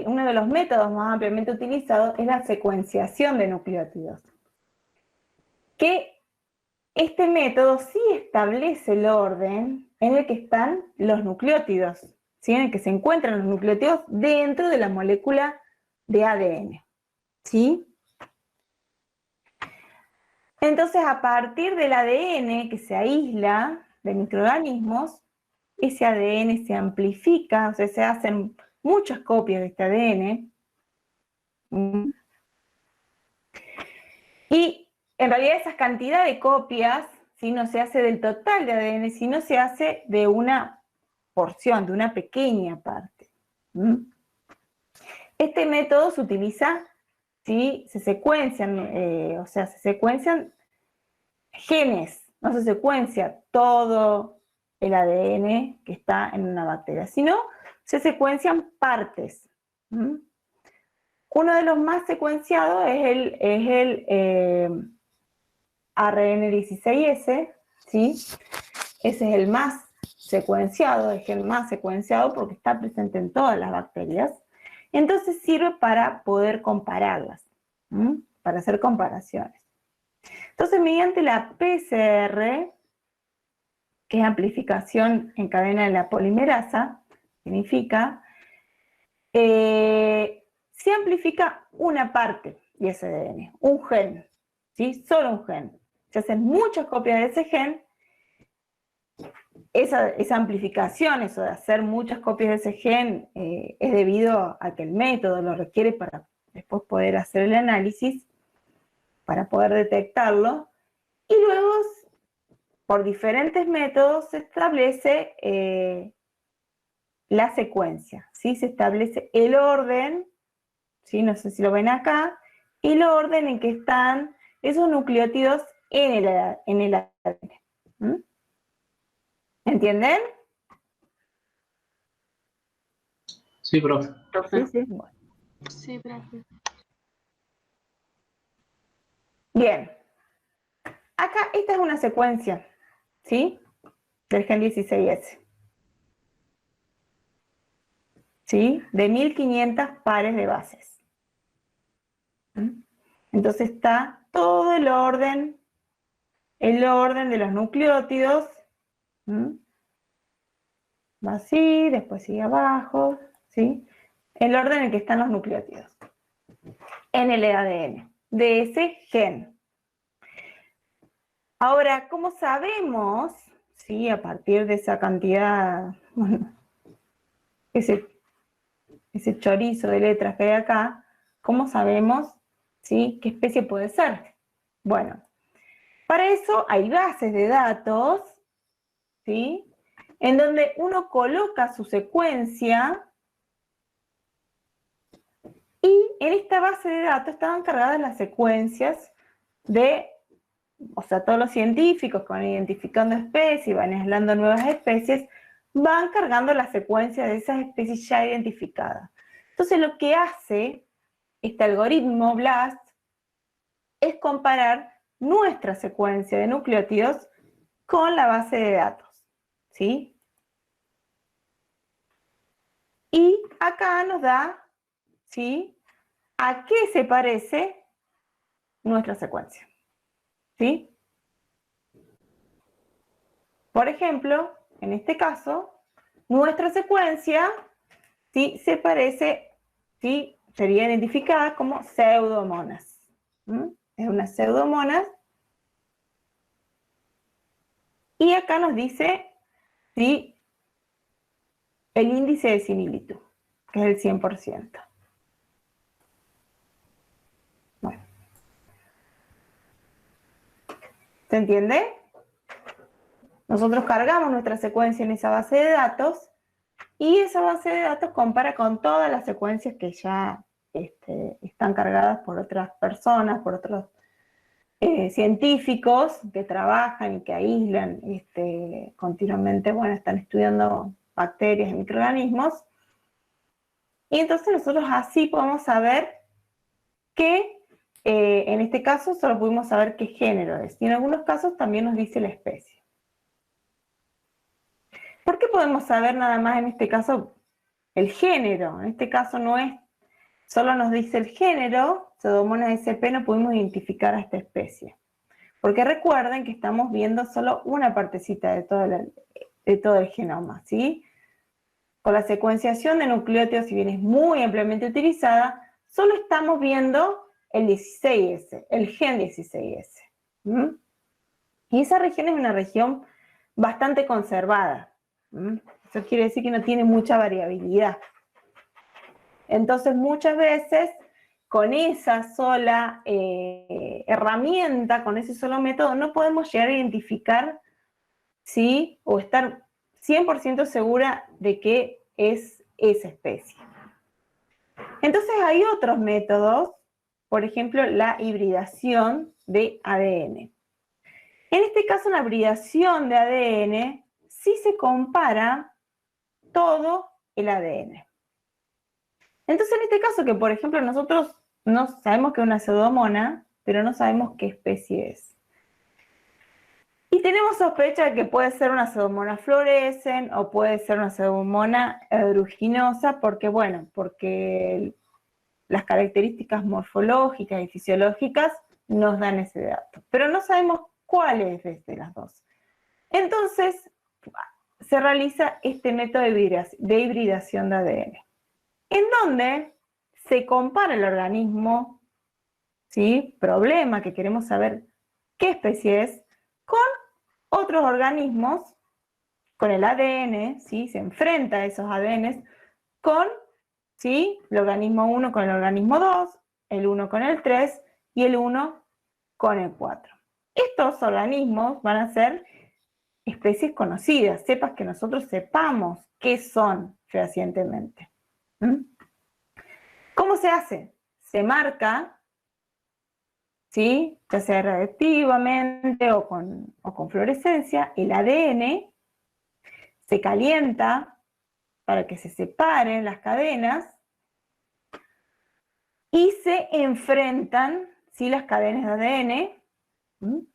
uno de los métodos más ampliamente utilizados es la secuenciación de nucleótidos. Que este método sí establece el orden en el que están los nucleótidos, ¿sí? En el que se encuentran los nucleótidos dentro de la molécula de ADN, ¿sí? Entonces, a partir del ADN que se aísla de microorganismos, ese ADN se amplifica, o sea, se hacen muchas copias de este ADN. Y en realidad esa cantidad de copias, ¿sí? No se hace del total de ADN, sino se hace de una porción, de una pequeña parte. Este método se utiliza, ¿sí? Se secuencian genes, no se secuencia todo el ADN que está en una bacteria, sino se secuencian partes. Uno de los más secuenciados es el ARN16S, ¿sí? Ese es el más secuenciado, es el más secuenciado porque está presente en todas las bacterias. Entonces sirve para poder compararlas, para hacer comparaciones. Entonces, mediante la PCR, que es amplificación en cadena de la polimerasa, significa, se amplifica una parte de ese ADN, un gen, ¿sí? Solo un gen. Se hacen muchas copias de ese gen. Esa amplificación, eso de hacer muchas copias de ese gen, es debido a que el método lo requiere para después poder hacer el análisis, para poder detectarlo, y luego, por diferentes métodos, se establece la secuencia, ¿sí? Se establece el orden, ¿sí? No sé si lo ven acá, el orden en que están esos nucleótidos en el ADN. ¿Entienden? Sí, profe. Sí, sí. Bueno. Sí, profe. Bien. Acá, esta es una secuencia, ¿sí? Del gen 16S. ¿Sí? De 1500 pares de bases. Entonces está todo el orden de los nucleótidos. Va así, después sigue abajo, ¿sí? El orden en el que están los nucleótidos en el ADN de ese gen. Ahora, ¿cómo sabemos, sí, a partir de esa cantidad, bueno, ese chorizo de letras que hay acá, cómo sabemos, sí, qué especie puede ser? Bueno, para eso hay bases de datos, ¿sí? En donde uno coloca su secuencia y en esta base de datos estaban cargadas las secuencias de, o sea, todos los científicos que van identificando especies, van aislando nuevas especies, van cargando la secuencia de esas especies ya identificadas. Entonces lo que hace este algoritmo BLAST es comparar nuestra secuencia de nucleótidos con la base de datos, ¿sí? Y acá nos da, ¿sí?, a qué se parece nuestra secuencia, ¿sí? Por ejemplo, en este caso, nuestra secuencia, ¿sí?, se parece, ¿sí?, sería identificada como pseudomonas. Es una pseudomonas. Y acá nos dice, ¿sí?, el índice de similitud, que es el 100%. Bueno. ¿Se entiende? Nosotros cargamos nuestra secuencia en esa base de datos y esa base de datos compara con todas las secuencias que ya están cargadas por otras personas, por otros científicos que trabajan y que aíslan continuamente, bueno, están estudiando bacterias y microorganismos. Y entonces nosotros así podemos saber que, en este caso, solo pudimos saber qué género es. Y en algunos casos también nos dice la especie. ¿Por qué podemos saber nada más en este caso el género. En este caso no es, solo nos dice el género, Pseudomonas sp, no pudimos identificar a esta especie. Porque recuerden que estamos viendo solo una partecita de todo el genoma, ¿sí? Con la secuenciación de nucleótidos, si bien es muy ampliamente utilizada, solo estamos viendo el 16S, el gen 16S. ¿Mm? Y esa región es una región bastante conservada. ¿Mm? Eso quiere decir que no tiene mucha variabilidad. Entonces, muchas veces, con esa sola herramienta, con ese solo método, no podemos llegar a identificar, ¿sí? O estar 100% segura de que es esa especie. Entonces hay otros métodos, por ejemplo, la hibridación de ADN. En este caso, la hibridación de ADN sí se compara todo el ADN. Entonces, en este caso, que por ejemplo nosotros no sabemos que es una pseudomona, pero no sabemos qué especie es. Y tenemos sospecha de que puede ser una pseudomona fluorescens o puede ser una pseudomona aeruginosa, porque bueno, porque las características morfológicas y fisiológicas nos dan ese dato. Pero no sabemos cuál es de las dos. Entonces, se realiza este método de hibridación de ADN, en donde se compara el organismo, ¿sí? Problema que queremos saber qué especie es, con otros organismos, con el ADN, ¿sí? Se enfrenta a esos ADNs con, ¿sí? El organismo 1 con el organismo 2, el 1 con el 3 y el 1 con el 4. Estos organismos van a ser especies conocidas, cepas que nosotros sepamos qué son fehacientemente. ¿Mm? ¿Cómo se hace? Se marca, ¿sí? Ya sea radiactivamente o con fluorescencia, el ADN, se calienta para que se separen las cadenas y se enfrentan, ¿sí? Las cadenas de ADN, ¿sí?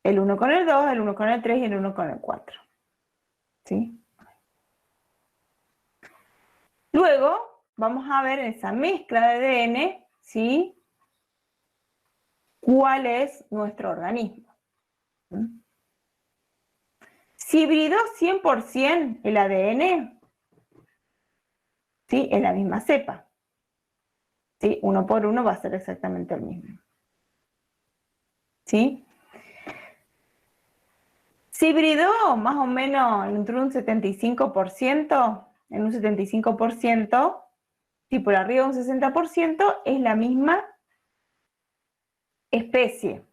El 1 con el 2, el 1 con el 3 y el 1 con el 4. ¿Sí? Luego vamos a ver en esa mezcla de ADN, ¿sí? ¿Cuál es nuestro organismo? ¿Mm? Si hibridó 100% el ADN, ¿sí? Es la misma cepa. ¿Sí? Uno por uno va a ser exactamente el mismo. ¿Sí? Si hibridó más o menos entre un 75%, en un 75%, y por arriba de un 60%, es la misma especie.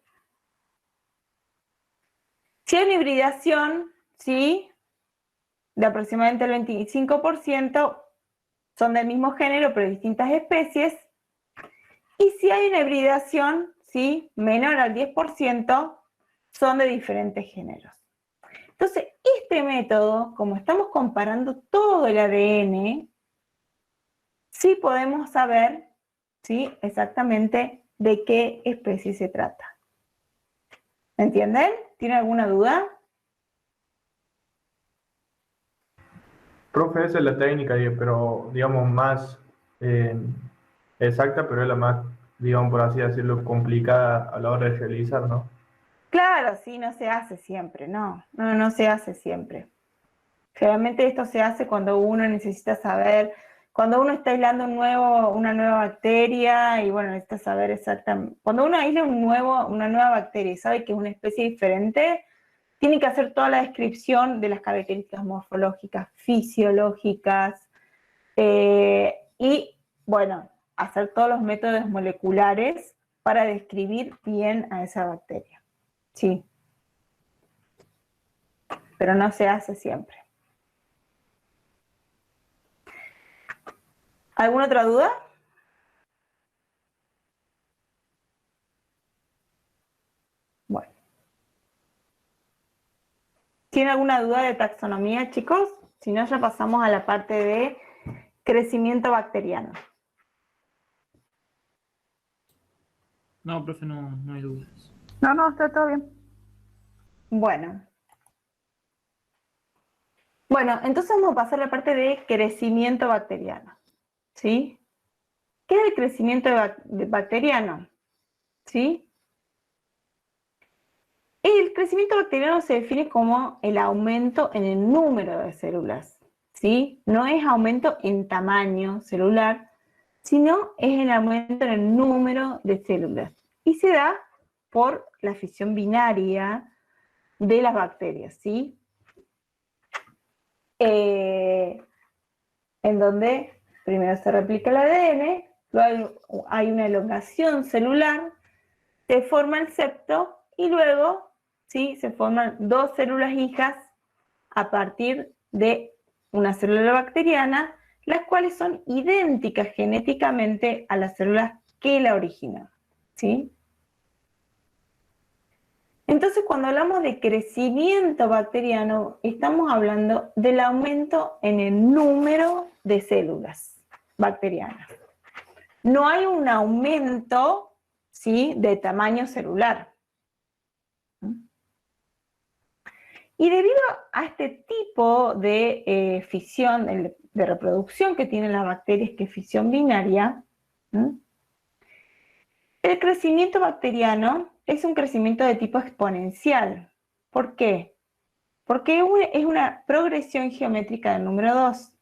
Si hay una hibridación, ¿sí? De aproximadamente el 25%, son del mismo género, pero distintas especies. Y si hay una hibridación, ¿sí? Menor al 10%, son de diferentes géneros. Entonces, este método, como estamos comparando todo el ADN, sí podemos saber, ¿sí? Exactamente de qué especie se trata. ¿Me entienden? ¿Tiene alguna duda? Profe, esa es la técnica, pero digamos más exacta, pero es la más, digamos por así decirlo, complicada a la hora de realizar, ¿no? Claro, sí, no se hace siempre, no se hace siempre. Generalmente esto se hace cuando uno necesita saber, cuando uno está aislando una nueva bacteria y bueno, necesita saber exactamente. Cuando uno aísla una nueva bacteria y sabe que es una especie diferente, tiene que hacer toda la descripción de las características morfológicas, fisiológicas, y bueno, hacer todos los métodos moleculares para describir bien a esa bacteria. Sí, pero no se hace siempre. ¿Alguna otra duda? Bueno. ¿Tiene alguna duda de taxonomía, chicos? Si no, ya pasamos a la parte de crecimiento bacteriano. No, profe, no hay dudas. No, está todo bien. Bueno. Bueno, entonces vamos a pasar a la parte de crecimiento bacteriano, ¿sí? ¿Qué es el crecimiento bacteriano? ¿Sí? El crecimiento bacteriano se define como el aumento en el número de células, ¿sí? No es aumento en tamaño celular, sino es el aumento en el número de células. Y se da por la fisión binaria de las bacterias, ¿sí? En donde primero se replica el ADN, luego hay una elongación celular, se forma el septo y luego, ¿sí?, se forman dos células hijas a partir de una célula bacteriana, las cuales son idénticas genéticamente a las células que la originan, ¿sí? Entonces, cuando hablamos de crecimiento bacteriano, estamos hablando del aumento en el número de células bacterianas. No hay un aumento, ¿sí?, de tamaño celular. Y debido a este tipo de fisión, de reproducción que tienen las bacterias, que es fisión binaria, el crecimiento bacteriano es un crecimiento de tipo exponencial. ¿Por qué? Porque es una progresión geométrica del número 2.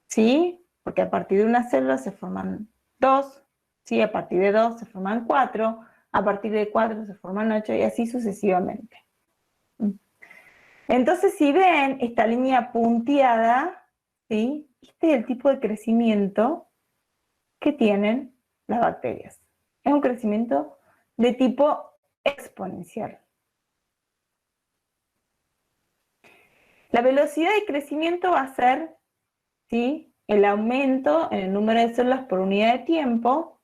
¿Sí? Porque a partir de una célula se forman 2, ¿sí? A partir de 2 se forman 4, a partir de 4 se forman 8 y así sucesivamente. Entonces, si ven esta línea punteada, ¿sí?, este es el tipo de crecimiento que tienen las bacterias. Es un crecimiento de tipo exponencial. La velocidad de crecimiento va a ser, ¿sí?, el aumento en el número de células por unidad de tiempo,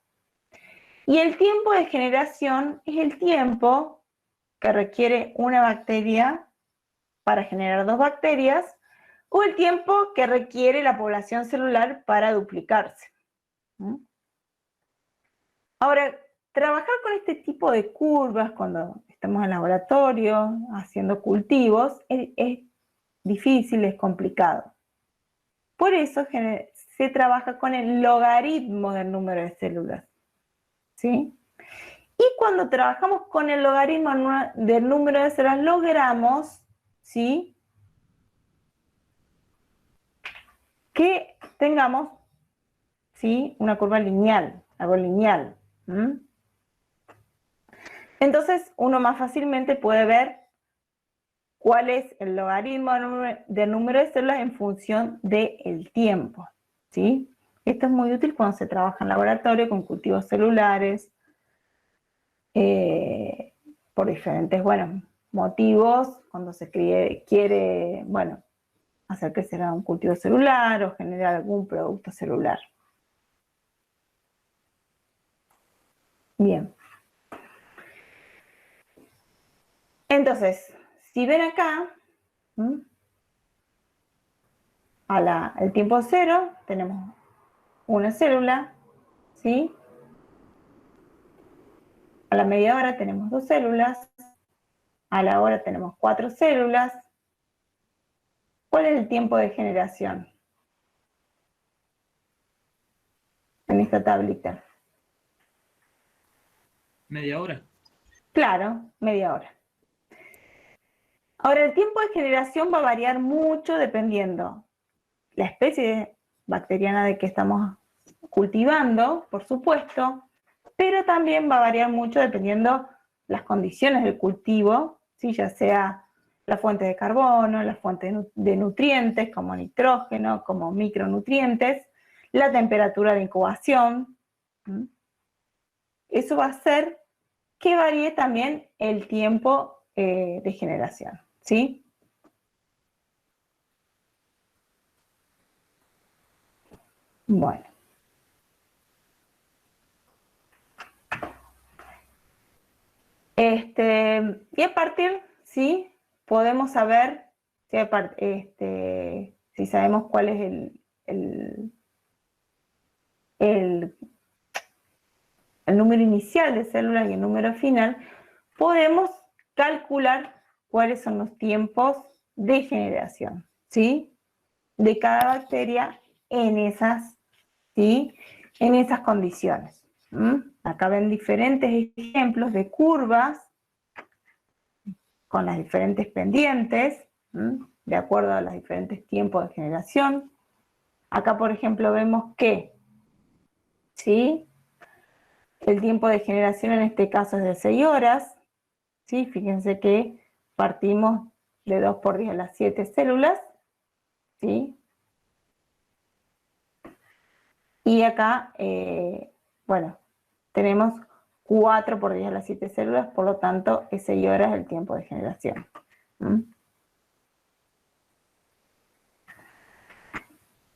y el tiempo de generación es el tiempo que requiere una bacteria para generar dos bacterias, o el tiempo que requiere la población celular para duplicarse. Ahora, trabajar con este tipo de curvas cuando estamos en laboratorio haciendo cultivos es difícil, es complicado. Por eso se trabaja con el logaritmo del número de células, ¿sí? Y cuando trabajamos con el logaritmo del número de células, logramos, ¿sí?, que tengamos, ¿sí?, una curva lineal, algo lineal. Entonces, uno más fácilmente puede ver cuál es el logaritmo del número de células en función del tiempo, ¿sí? Esto es muy útil cuando se trabaja en laboratorio con cultivos celulares, por diferentes, bueno, motivos, cuando se quiere, bueno, hacer crecer un cultivo celular o generar algún producto celular. Bien. Entonces, si ven acá, al tiempo cero tenemos una célula, ¿sí? A la media hora tenemos dos células, a la hora tenemos 4 células. ¿Cuál es el tiempo de generación en esta tablita? Media hora. Claro, media hora. Ahora, el tiempo de generación va a variar mucho dependiendo la especie bacteriana de que estamos cultivando, por supuesto, pero también va a variar mucho dependiendo las condiciones del cultivo, ¿sí?, ya sea la fuente de carbono, la fuente de nutrientes como nitrógeno, como micronutrientes, la temperatura de incubación. Eso va a hacer que varíe también el tiempo de generación, ¿sí? Bueno. Y a partir, ¿sí?, podemos saber, si sabemos cuál es el número inicial de células y el número final, podemos calcular cuáles son los tiempos de generación, ¿sí? De cada bacteria en esas, ¿sí? En esas condiciones. Acá ven diferentes ejemplos de curvas con las diferentes pendientes, de acuerdo a los diferentes tiempos de generación. Acá, por ejemplo, vemos que, ¿sí? El tiempo de generación en este caso es de 6 horas, ¿sí? Fíjense que partimos de 2 por 10 a las 7 células, ¿sí? Y acá, bueno, tenemos 4 por 10 a las 7 células, por lo tanto, es 6 horas el tiempo de generación.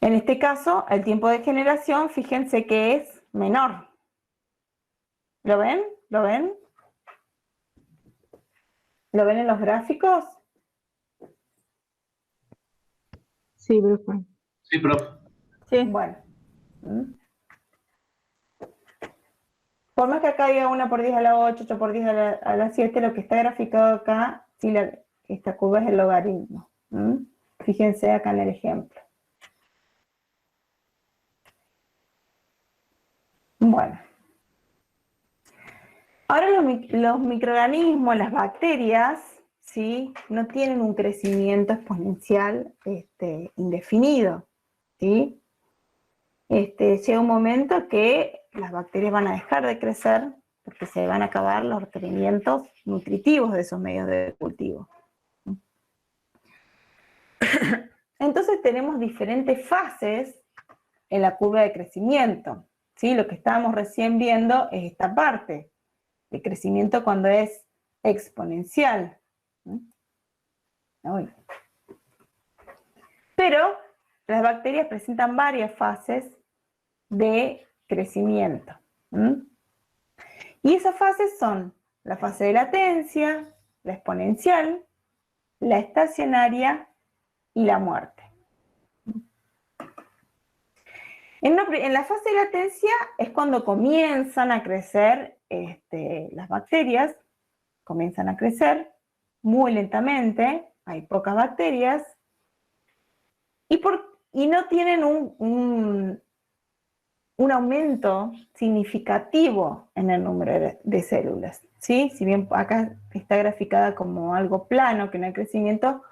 En este caso, el tiempo de generación, fíjense que es menor. ¿Lo ven? ¿Lo ven? ¿Lo ven en los gráficos? Sí, profe. Sí, profe. Sí. Bueno. Por más que acá diga 1 por 10 a la 8, 8 por 10 a la 7, lo que está graficado acá, sí, esta curva es el logaritmo. Fíjense acá en el ejemplo. Bueno. Ahora los microorganismos, las bacterias, ¿sí? No tienen un crecimiento exponencial indefinido, ¿sí? Llega un momento que las bacterias van a dejar de crecer porque se van a acabar los requerimientos nutritivos de esos medios de cultivo. Entonces tenemos diferentes fases en la curva de crecimiento, ¿sí? Lo que estábamos recién viendo es esta parte de crecimiento cuando es exponencial. Pero las bacterias presentan varias fases de crecimiento. Y esas fases son la fase de latencia, la exponencial, la estacionaria y la muerte. En la fase de latencia es cuando comienzan a crecer las bacterias, comienzan a crecer muy lentamente, hay pocas bacterias, y no tienen un aumento significativo en el número de células, ¿sí? Si bien acá está graficada como algo plano, que no hay crecimiento,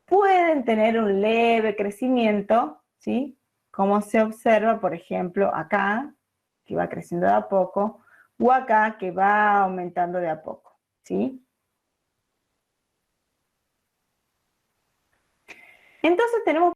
pueden tener un leve crecimiento, ¿sí? Como se observa, por ejemplo, acá, que va creciendo de a poco, o acá, que va aumentando de a poco, ¿sí? Entonces tenemos